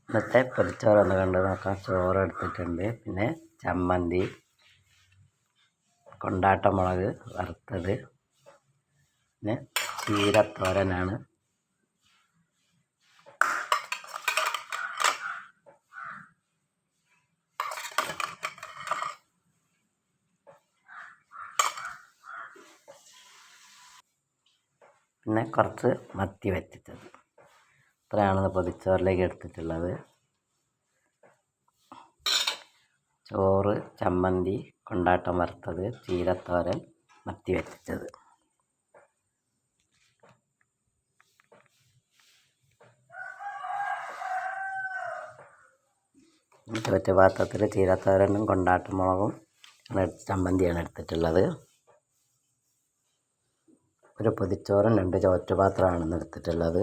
ഇന്നത്തെ പൊതിച്ചോറൊന്ന് കണ്ട് നോക്കാം. ചോറ് എടുത്തിട്ടുണ്ട്, പിന്നെ ചമ്മന്തി, കൊണ്ടാട്ടമുളക് വറുത്തത്, പിന്നെ ചീരത്തോരനാണ്. പിന്നെ കുറച്ച് മത്തി വറ്റിച്ചത്. ഇത്രയാണ് പൊതിച്ചോറിലേക്ക് എടുത്തിട്ടുള്ളത്. ചോറ്, ചമ്മന്തി, കൊണ്ടാട്ടം വറുത്തത്, ചീരത്തോരൻ, മത്തി വറ്റിച്ചത്. ഒറ്റ പാത്രത്തിൽ ചീരത്തോരനും കൊണ്ടാട്ടമുളകും ചമ്മന്തിയാണ് എടുത്തിട്ടുള്ളത്. ഒരു പൊതിച്ചോറും 2 ചോറ്റുപാത്രമാണ് എടുത്തിട്ടുള്ളത്.